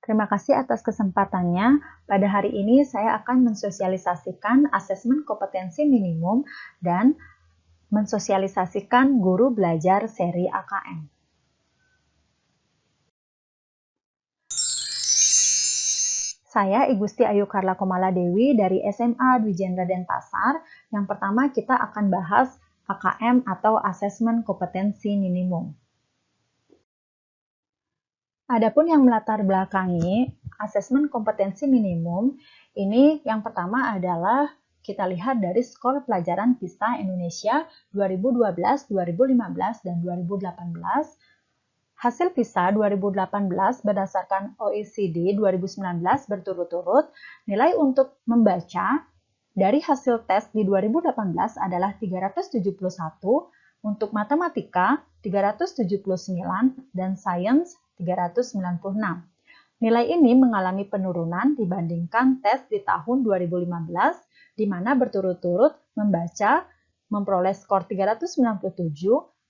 Terima kasih atas kesempatannya. Pada hari ini saya akan mensosialisasikan asesmen kompetensi minimum dan mensosialisasikan guru belajar seri AKM. Saya Igusti Ayu Karla Komala Dewi dari SMA Dwijendra Denpasar. Yang pertama kita akan bahas AKM atau asesmen kompetensi minimum. Adapun yang melatar belakangi asesmen kompetensi minimum, ini yang pertama adalah kita lihat dari skor pelajaran PISA Indonesia 2012, 2015, dan 2018. Hasil PISA 2018 berdasarkan OECD 2019 berturut-turut, nilai untuk membaca dari hasil tes di 2018 adalah 371, untuk matematika 379, dan sains 396. Nilai ini mengalami penurunan dibandingkan tes di tahun 2015, di mana berturut-turut membaca memperoleh skor 397,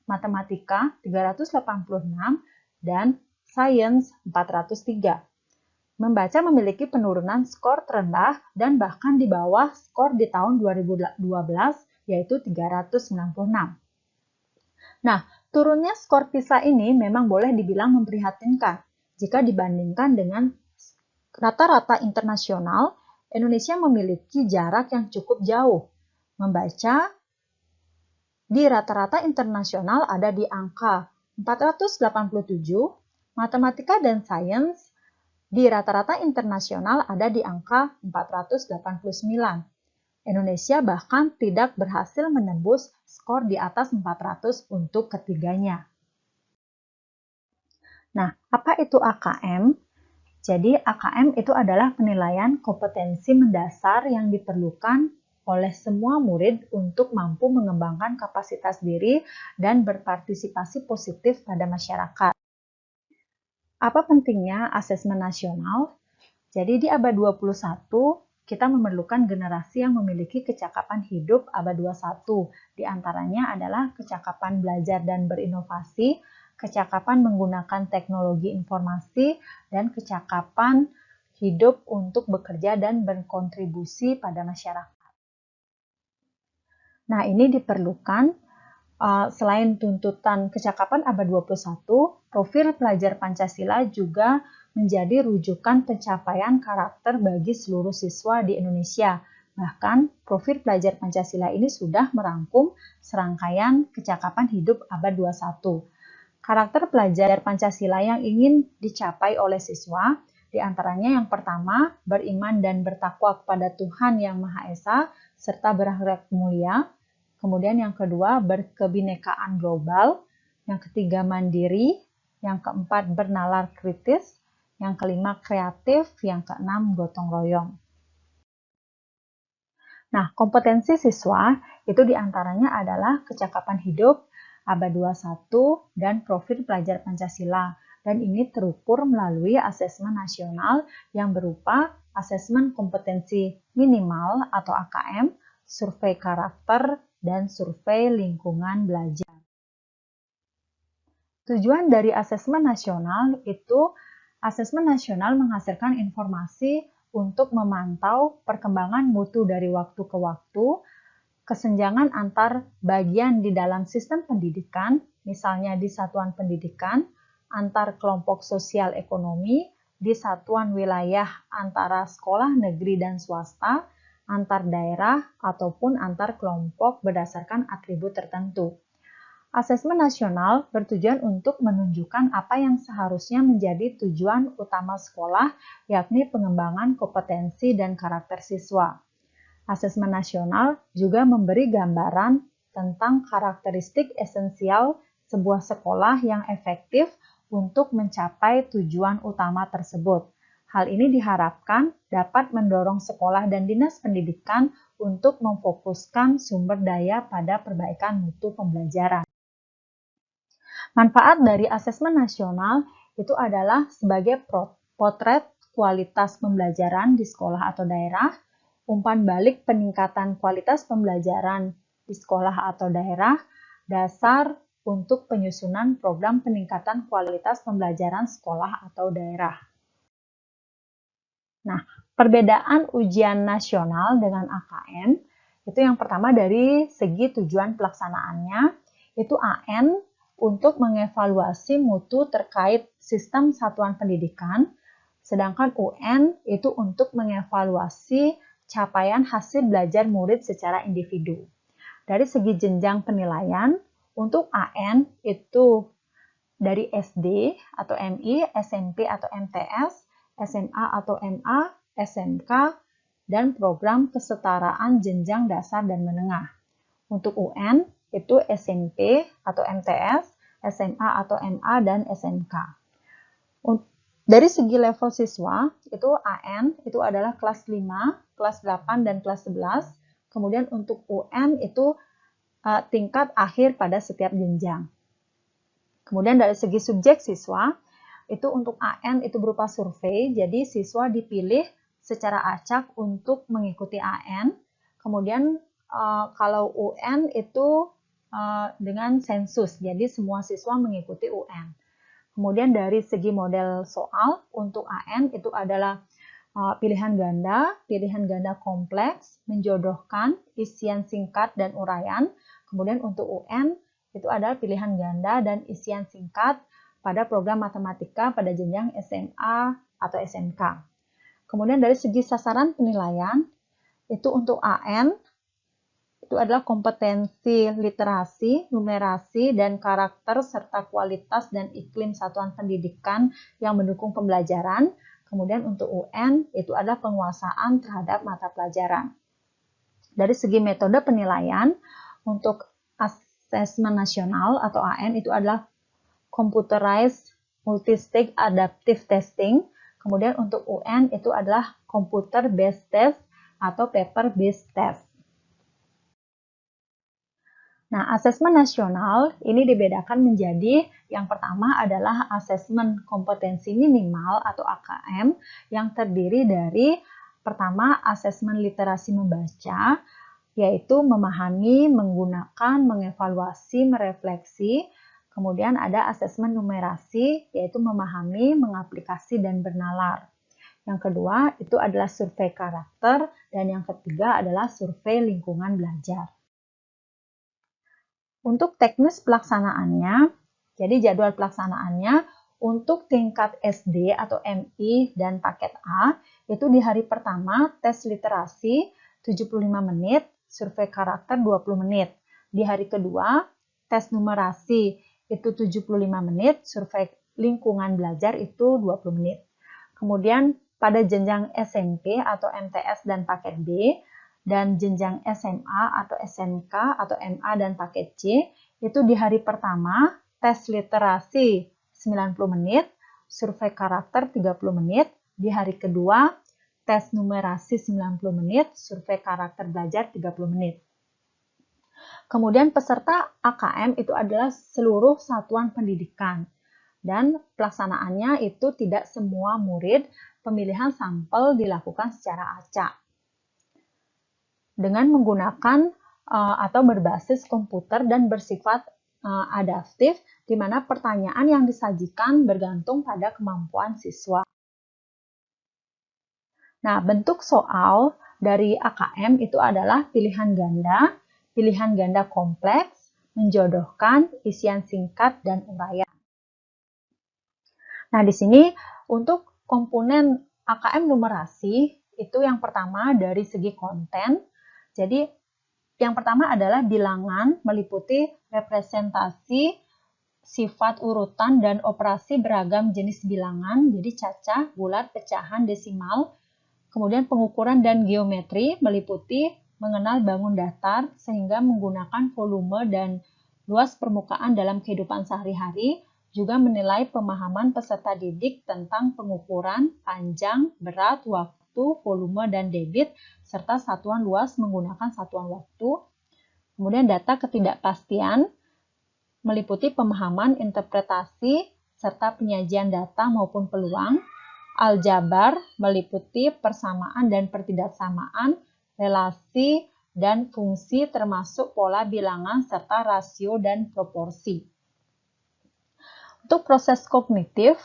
matematika 386, dan sains 403. Membaca memiliki penurunan skor terendah dan bahkan di bawah skor di tahun 2012, yaitu 396. Nah, turunnya skor PISA ini memang boleh dibilang memprihatinkan jika dibandingkan dengan rata-rata internasional. Indonesia memiliki jarak yang cukup jauh. Membaca di rata-rata internasional ada di angka 487, matematika dan sains di rata-rata internasional ada di angka 489. Indonesia bahkan tidak berhasil menembus skor di atas 400 untuk ketiganya. Nah, apa itu AKM? Jadi, AKM itu adalah penilaian kompetensi mendasar yang diperlukan oleh semua murid untuk mampu mengembangkan kapasitas diri dan berpartisipasi positif pada masyarakat. Apa pentingnya asesmen nasional? Jadi di abad 21, kita memerlukan generasi yang memiliki kecakapan hidup abad 21. Di antaranya adalah kecakapan belajar dan berinovasi, kecakapan menggunakan teknologi informasi, dan kecakapan hidup untuk bekerja dan berkontribusi pada masyarakat. Nah, ini diperlukan selain tuntutan kecakapan abad 21, profil pelajar Pancasila juga menjadi rujukan pencapaian karakter bagi seluruh siswa di Indonesia. Bahkan, profil pelajar Pancasila ini sudah merangkum serangkaian kecakapan hidup abad 21. Karakter pelajar Pancasila yang ingin dicapai oleh siswa, diantaranya yang pertama, beriman dan bertakwa kepada Tuhan Yang Maha Esa, serta berakhlak mulia. Kemudian yang kedua, berkebinekaan global. Yang ketiga, mandiri. Yang keempat, bernalar kritis. Yang kelima, kreatif. Yang keenam, gotong royong. Nah, kompetensi siswa itu diantaranya adalah kecakapan hidup, abad 21, dan profil pelajar Pancasila. Dan ini terukur melalui asesmen nasional yang berupa asesmen kompetensi minimal atau AKM, survei karakter, dan survei lingkungan belajar. Tujuan dari asesmen nasional itu, asesmen nasional menghasilkan informasi untuk memantau perkembangan mutu dari waktu ke waktu, kesenjangan antar bagian di dalam sistem pendidikan, misalnya di satuan pendidikan, antar kelompok sosial ekonomi, di satuan wilayah antara sekolah negeri dan swasta, antar daerah, ataupun antar kelompok berdasarkan atribut tertentu. Asesmen nasional bertujuan untuk menunjukkan apa yang seharusnya menjadi tujuan utama sekolah, yakni pengembangan kompetensi dan karakter siswa. Asesmen nasional juga memberi gambaran tentang karakteristik esensial sebuah sekolah yang efektif untuk mencapai tujuan utama tersebut. Hal ini diharapkan dapat mendorong sekolah dan dinas pendidikan untuk memfokuskan sumber daya pada perbaikan mutu pembelajaran. Manfaat dari asesmen nasional itu adalah sebagai potret kualitas pembelajaran di sekolah atau daerah, umpan balik peningkatan kualitas pembelajaran di sekolah atau daerah, dasar untuk penyusunan program peningkatan kualitas pembelajaran sekolah atau daerah. Nah, perbedaan ujian nasional dengan AKM itu yang pertama dari segi tujuan pelaksanaannya, itu AN untuk mengevaluasi mutu terkait sistem satuan pendidikan, sedangkan UN itu untuk mengevaluasi capaian hasil belajar murid secara individu. Dari segi jenjang penilaian, untuk AN itu dari SD atau MI, SMP atau MTS, SMA atau MA, SMK, dan program kesetaraan jenjang dasar dan menengah. Untuk UN, itu SMP atau MTS, SMA atau MA, dan SMK. Dari segi level siswa, itu AN itu adalah kelas 5, kelas 8, dan kelas 11. Kemudian untuk UN itu tingkat akhir pada setiap jenjang. Kemudian dari segi subjek siswa, itu untuk AN itu berupa survei, jadi siswa dipilih secara acak untuk mengikuti AN. Kemudian kalau UN itu dengan sensus, jadi semua siswa mengikuti UN. Kemudian dari segi model soal, untuk AN itu adalah pilihan ganda kompleks, menjodohkan, isian singkat dan uraian. Kemudian untuk UN itu adalah pilihan ganda dan isian singkat pada program matematika pada jenjang SMA atau SMK. Kemudian dari segi sasaran penilaian, itu untuk AN, itu adalah kompetensi literasi, numerasi, dan karakter serta kualitas dan iklim satuan pendidikan yang mendukung pembelajaran. Kemudian untuk UN, itu adalah penguasaan terhadap mata pelajaran. Dari segi metode penilaian, untuk asesmen nasional atau AN itu adalah Computerized Multi-Stage Adaptive Testing. Kemudian untuk UN itu adalah Computer Based Test atau Paper Based Test. Nah, asesmen nasional ini dibedakan menjadi yang pertama adalah asesmen kompetensi minimal atau AKM yang terdiri dari pertama asesmen literasi membaca, yaitu memahami, menggunakan, mengevaluasi, merefleksi. Kemudian ada asesmen numerasi, yaitu memahami, mengaplikasi, dan bernalar. Yang kedua itu adalah survei karakter, dan yang ketiga adalah survei lingkungan belajar. Untuk teknis pelaksanaannya, jadi jadwal pelaksanaannya untuk tingkat SD atau MI dan paket A, itu di hari pertama tes literasi 75 menit, survei karakter 20 menit. Di hari kedua, tes numerasi itu 75 menit, survei lingkungan belajar itu 20 menit. Kemudian pada jenjang SMP atau MTS dan paket B, dan jenjang SMA atau SMK atau MA dan paket C, itu di hari pertama tes literasi 90 menit, survei karakter 30 menit, di hari kedua tes numerasi 90 menit, survei karakter belajar 30 menit. Kemudian peserta AKM itu adalah seluruh satuan pendidikan, dan pelaksanaannya itu tidak semua murid, pemilihan sampel dilakukan secara acak dengan menggunakan atau berbasis komputer dan bersifat adaptif, di mana pertanyaan yang disajikan bergantung pada kemampuan siswa. Nah, bentuk soal dari AKM itu adalah pilihan ganda kompleks, menjodohkan, isian singkat, dan uraian. Nah, di sini untuk komponen AKM numerasi, itu yang pertama dari segi konten. Jadi, yang pertama adalah bilangan meliputi representasi, sifat urutan, dan operasi beragam jenis bilangan, jadi cacah, bulat, pecahan, desimal. Kemudian pengukuran dan geometri meliputi mengenal bangun datar sehingga menggunakan volume dan luas permukaan dalam kehidupan sehari-hari, juga menilai pemahaman peserta didik tentang pengukuran, panjang, berat, waktu, volume, dan debit, serta satuan luas menggunakan satuan waktu. Kemudian data ketidakpastian meliputi pemahaman interpretasi serta penyajian data maupun peluang. Aljabar meliputi persamaan dan pertidaksamaan, relasi, dan fungsi termasuk pola bilangan serta rasio dan proporsi. Untuk proses kognitif,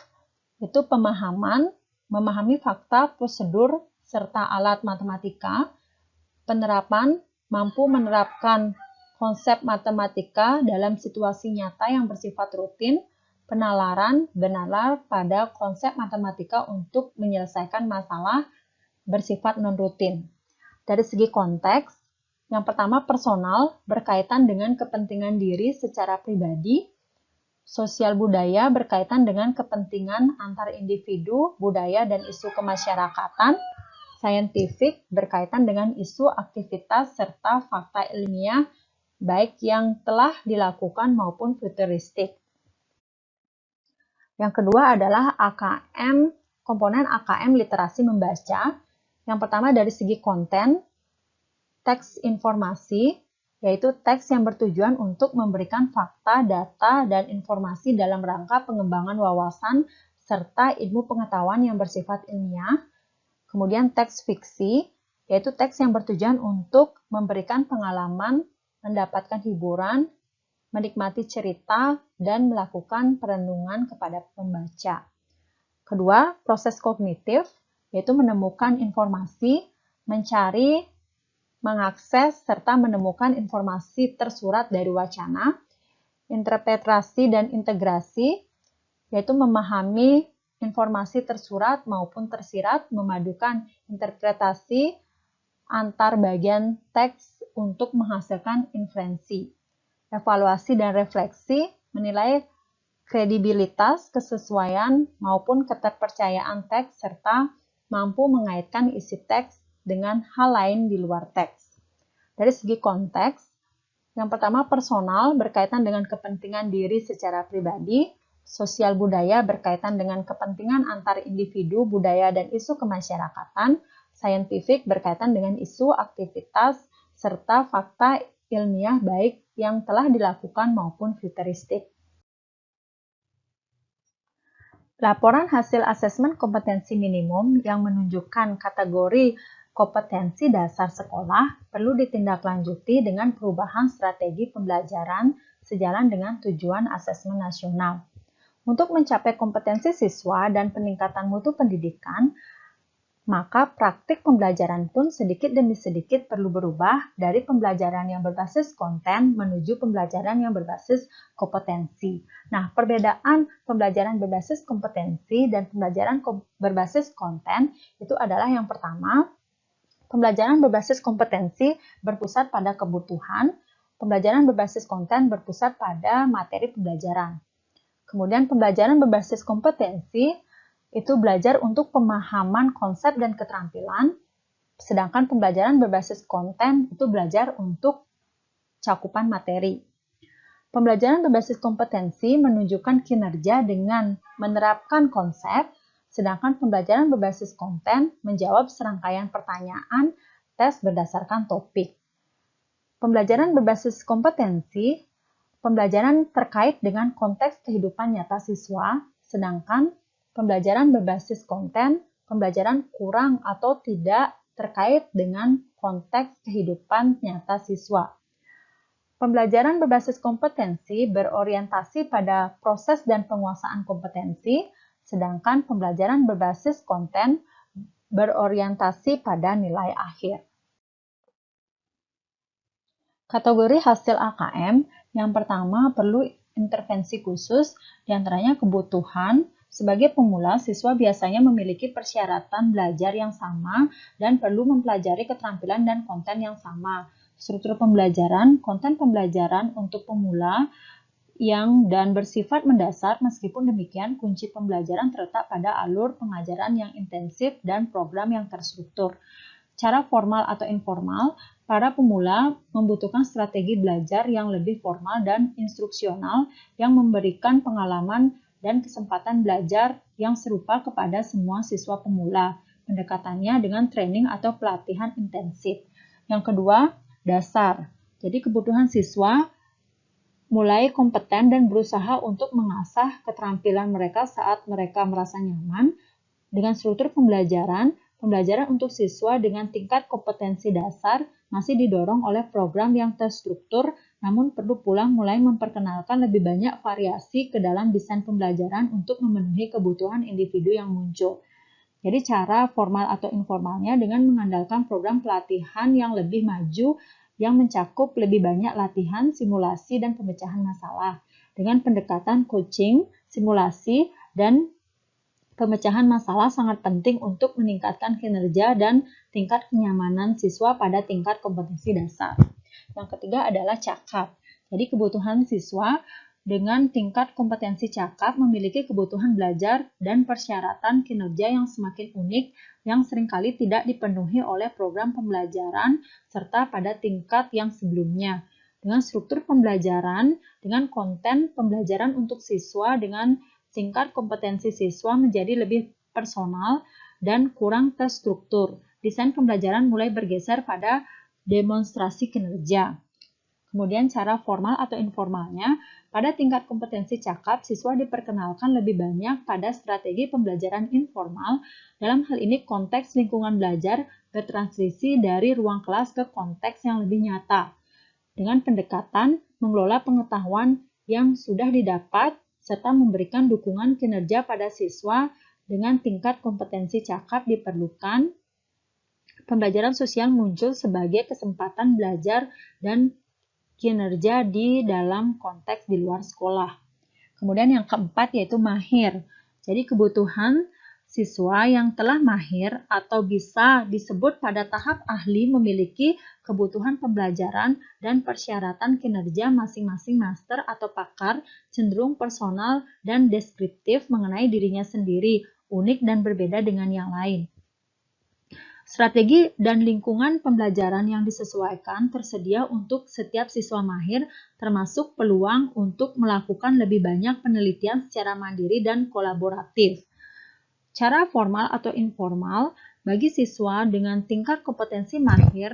itu pemahaman memahami fakta, prosedur, serta alat matematika, penerapan, mampu menerapkan konsep matematika dalam situasi nyata yang bersifat rutin, penalaran, benalar pada konsep matematika untuk menyelesaikan masalah bersifat non-rutin. Dari segi konteks, yang pertama personal berkaitan dengan kepentingan diri secara pribadi, sosial budaya berkaitan dengan kepentingan antar individu, budaya, dan isu kemasyarakatan, saintifik berkaitan dengan isu aktivitas serta fakta ilmiah baik yang telah dilakukan maupun futuristik. Yang kedua adalah AKM, komponen AKM literasi membaca. Yang pertama dari segi konten, teks informasi, yaitu teks yang bertujuan untuk memberikan fakta, data, dan informasi dalam rangka pengembangan wawasan serta ilmu pengetahuan yang bersifat ilmiah. Kemudian teks fiksi, yaitu teks yang bertujuan untuk memberikan pengalaman, mendapatkan hiburan, menikmati cerita, dan melakukan perenungan kepada pembaca. Kedua, proses kognitif, yaitu menemukan informasi, mencari, mengakses, serta menemukan informasi tersurat dari wacana. Interpretasi dan integrasi, yaitu memahami informasi tersurat maupun tersirat, memadukan interpretasi antar bagian teks untuk menghasilkan inferensi. Evaluasi dan refleksi, menilai kredibilitas, kesesuaian, maupun keterpercayaan teks, serta mampu mengaitkan isi teks dengan hal lain di luar teks. Dari segi konteks, yang pertama personal berkaitan dengan kepentingan diri secara pribadi, sosial budaya berkaitan dengan kepentingan antar individu, budaya, dan isu kemasyarakatan, saintifik berkaitan dengan isu aktivitas serta fakta ilmiah baik yang telah dilakukan maupun futuristik. Laporan hasil asesmen kompetensi minimum yang menunjukkan kategori kompetensi dasar sekolah perlu ditindaklanjuti dengan perubahan strategi pembelajaran sejalan dengan tujuan asesmen nasional. Untuk mencapai kompetensi siswa dan peningkatan mutu pendidikan, maka praktik pembelajaran pun sedikit demi sedikit perlu berubah dari pembelajaran yang berbasis konten menuju pembelajaran yang berbasis kompetensi. Nah, perbedaan pembelajaran berbasis kompetensi dan pembelajaran berbasis konten itu adalah yang pertama, pembelajaran berbasis kompetensi berpusat pada kebutuhan, pembelajaran berbasis konten berpusat pada materi pembelajaran. Kemudian pembelajaran berbasis kompetensi itu belajar untuk pemahaman konsep dan keterampilan, sedangkan pembelajaran berbasis konten itu belajar untuk cakupan materi. Pembelajaran berbasis kompetensi menunjukkan kinerja dengan menerapkan konsep, sedangkan pembelajaran berbasis konten menjawab serangkaian pertanyaan tes berdasarkan topik. Pembelajaran berbasis kompetensi, pembelajaran terkait dengan konteks kehidupan nyata siswa, sedangkan pembelajaran berbasis konten, pembelajaran kurang atau tidak terkait dengan konteks kehidupan nyata siswa. Pembelajaran berbasis kompetensi berorientasi pada proses dan penguasaan kompetensi, sedangkan pembelajaran berbasis konten berorientasi pada nilai akhir. Kategori hasil AKM, yang pertama perlu intervensi khusus, diantaranya kebutuhan. Sebagai pemula, siswa biasanya memiliki persyaratan belajar yang sama dan perlu mempelajari keterampilan dan konten yang sama. Struktur pembelajaran, konten pembelajaran untuk pemula dan bersifat mendasar. Meskipun demikian, kunci pembelajaran terletak pada alur pengajaran yang intensif dan program yang terstruktur. Cara formal atau informal, para pemula membutuhkan strategi belajar yang lebih formal dan instruksional yang memberikan pengalaman dan kesempatan belajar yang serupa kepada semua siswa pemula. Pendekatannya dengan training atau pelatihan intensif. Yang kedua, dasar. Jadi kebutuhan siswa mulai kompeten dan berusaha untuk mengasah keterampilan mereka saat mereka merasa nyaman. Dengan struktur pembelajaran untuk siswa dengan tingkat kompetensi dasar masih didorong oleh program yang terstruktur, namun perlu pula mulai memperkenalkan lebih banyak variasi ke dalam desain pembelajaran untuk memenuhi kebutuhan individu yang muncul. Jadi cara formal atau informalnya dengan mengandalkan program pelatihan yang lebih maju yang mencakup lebih banyak latihan, simulasi, dan pemecahan masalah. Dengan pendekatan coaching, simulasi, dan pemecahan masalah sangat penting untuk meningkatkan kinerja dan tingkat kenyamanan siswa pada tingkat kompetensi dasar. Yang ketiga adalah cakap. Jadi kebutuhan siswa dengan tingkat kompetensi cakap memiliki kebutuhan belajar dan persyaratan kinerja yang semakin unik yang seringkali tidak dipenuhi oleh program pembelajaran serta pada tingkat yang sebelumnya. Dengan struktur pembelajaran, dengan konten pembelajaran untuk siswa, dengan tingkat kompetensi siswa menjadi lebih personal dan kurang terstruktur. Desain pembelajaran mulai bergeser pada demonstrasi kinerja. Kemudian cara formal atau informalnya, pada tingkat kompetensi cakap, siswa diperkenalkan lebih banyak pada strategi pembelajaran informal. Dalam hal ini, konteks lingkungan belajar bertransisi dari ruang kelas ke konteks yang lebih nyata. Dengan pendekatan mengelola pengetahuan yang sudah didapat, serta memberikan dukungan kinerja pada siswa dengan tingkat kompetensi cakap diperlukan, pembelajaran sosial muncul sebagai kesempatan belajar dan kinerja di dalam konteks di luar sekolah. Kemudian yang keempat yaitu mahir. Jadi kebutuhan siswa yang telah mahir atau bisa disebut pada tahap ahli memiliki kebutuhan pembelajaran dan persyaratan kinerja masing-masing master atau pakar cenderung personal dan deskriptif mengenai dirinya sendiri, unik dan berbeda dengan yang lain. Strategi dan lingkungan pembelajaran yang disesuaikan tersedia untuk setiap siswa mahir, termasuk peluang untuk melakukan lebih banyak penelitian secara mandiri dan kolaboratif. Cara formal atau informal, bagi siswa dengan tingkat kompetensi mahir,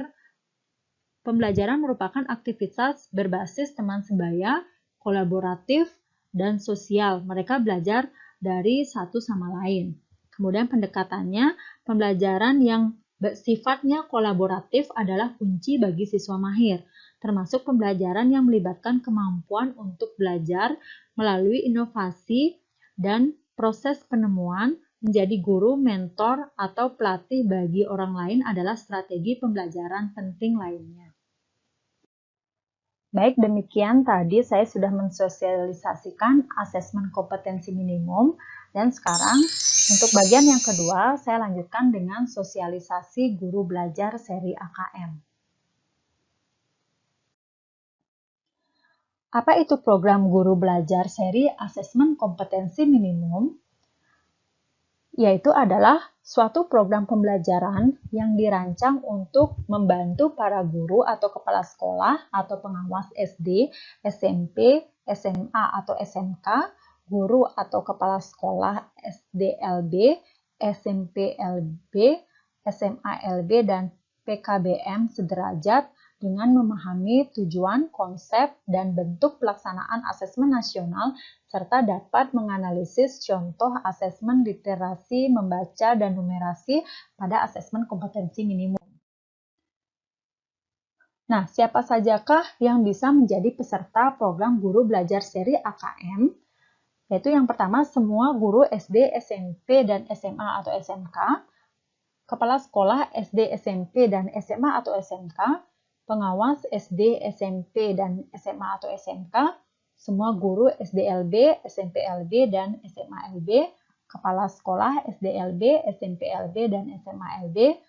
pembelajaran merupakan aktivitas berbasis teman sebaya, kolaboratif, dan sosial. Mereka belajar dari satu sama lain. Kemudian pendekatannya, pembelajaran yang sifatnya kolaboratif adalah kunci bagi siswa mahir, termasuk pembelajaran yang melibatkan kemampuan untuk belajar melalui inovasi dan proses penemuan. Menjadi guru, mentor, atau pelatih bagi orang lain adalah strategi pembelajaran penting lainnya. Baik, demikian tadi saya sudah mensosialisasikan asesmen kompetensi minimum, dan sekarang untuk bagian yang kedua, saya lanjutkan dengan sosialisasi guru belajar seri AKM. Apa itu program guru belajar seri asesmen kompetensi minimum? Yaitu adalah suatu program pembelajaran yang dirancang untuk membantu para guru atau kepala sekolah atau pengawas SD, SMP, SMA atau SMK, guru atau kepala sekolah SDLB, SMPLB, SMALB, dan PKBM sederajat dengan memahami tujuan, konsep, dan bentuk pelaksanaan asesmen nasional serta dapat menganalisis contoh asesmen literasi, membaca, dan numerasi pada asesmen kompetensi minimum. Nah, siapa sajakah yang bisa menjadi peserta program guru belajar seri AKM? Yaitu yang pertama, semua guru SD, SMP, dan SMA atau SMK, kepala sekolah SD, SMP, dan SMA atau SMK, pengawas SD, SMP, dan SMA atau SMK, semua guru SDLB, SMPLB, dan SMALB, kepala sekolah SDLB, SMPLB, dan SMALB,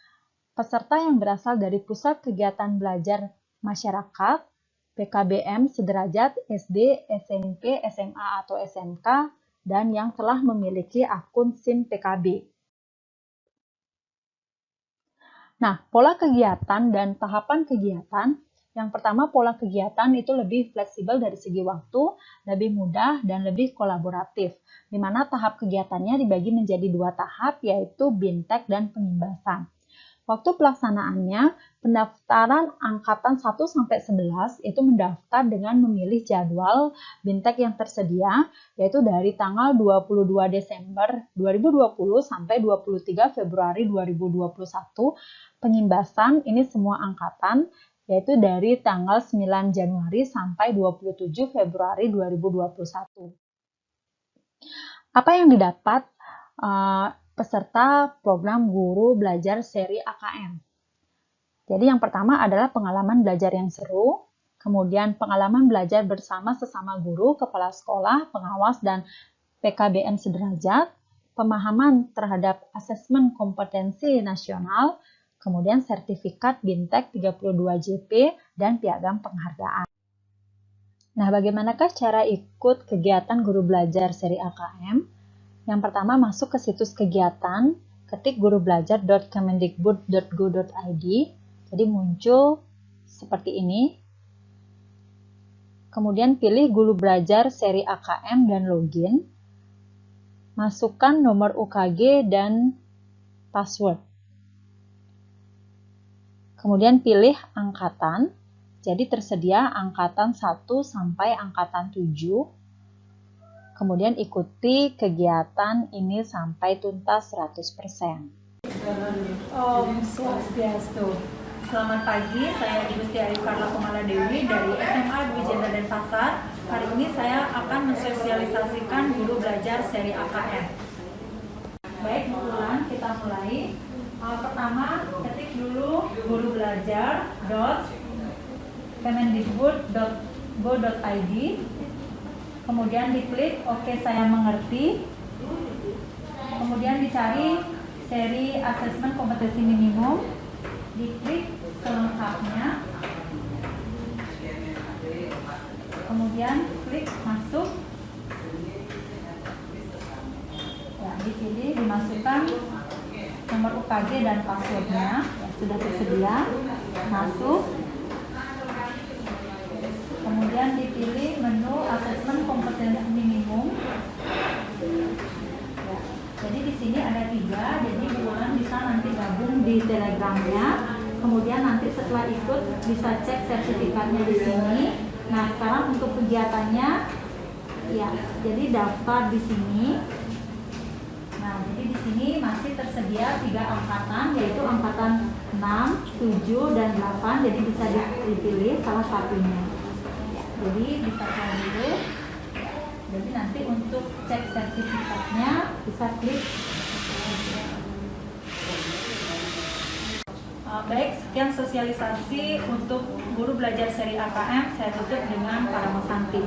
peserta yang berasal dari pusat kegiatan belajar masyarakat, PKBM sederajat SD, SMP, SMA, atau SMK, dan yang telah memiliki akun SIM PKB. Nah, pola kegiatan dan tahapan kegiatan. Yang pertama, pola kegiatan itu lebih fleksibel dari segi waktu, lebih mudah, dan lebih kolaboratif. Di mana tahap kegiatannya dibagi menjadi dua tahap, yaitu bintek dan pengimbasan. Waktu pelaksanaannya, pendaftaran angkatan 1-11 itu mendaftar dengan memilih jadwal bintek yang tersedia, yaitu dari tanggal 22 Desember 2020 sampai 23 Februari 2021. Pengimbasan ini semua angkatan, yaitu dari tanggal 9 Januari sampai 27 Februari 2021. Apa yang didapat peserta program Guru Belajar Seri AKM. Jadi yang pertama adalah pengalaman belajar yang seru, kemudian pengalaman belajar bersama sesama guru, kepala sekolah, pengawas, dan PKBM sederajat, pemahaman terhadap asesmen kompetensi nasional, kemudian sertifikat BINTEK 32 JP, dan piagam penghargaan. Nah, bagaimanakah cara ikut kegiatan Guru Belajar Seri AKM? Yang pertama, masuk ke situs kegiatan, ketik gurubelajar.kemendikbud.go.id. Jadi muncul seperti ini. Kemudian pilih Guru Belajar Seri AKM dan login. Masukkan nomor UKG dan password. Kemudian pilih angkatan. Jadi tersedia angkatan 1 sampai angkatan 7. Kemudian ikuti kegiatan ini sampai tuntas 100%. Om Swastiastu. Selamat pagi, saya Ibu Siti Ayu Karla Kumala Dewi dari SMA Dwi Jenda Denpasar. Hari ini saya akan mensosialisasikan Guru Belajar Seri AKM. Baik, kemudian kita mulai. Pertama, ketik dulu gurubelajar.kemendikbud.go.id. Kemudian diklik Oke, saya mengerti. Kemudian dicari seri asesmen kompetensi minimum, diklik selengkapnya, kemudian klik masuk, ya, dipilih, dimasukkan nomor UKG dan passwordnya, ya, sudah tersedia, masuk, kemudian dipilih menu asesmen kompetensi minimum. Jadi di sini ada 3, jadi buruan bisa nanti gabung di Telegramnya. Kemudian nanti setelah ikut bisa cek sertifikatnya di sini. Nah, sekarang untuk kegiatannya, ya, jadi daftar di sini. Nah, jadi di sini masih tersedia 3 angkatan, yaitu angkatan 6, 7, dan 8. Jadi bisa dipilih salah satunya. Ya, jadi bisa cek dulu. Jadi nanti untuk cek sertifikatnya bisa klik. Baik, sekian sosialisasi untuk Guru Belajar Seri AKM. Saya tutup dengan para santi.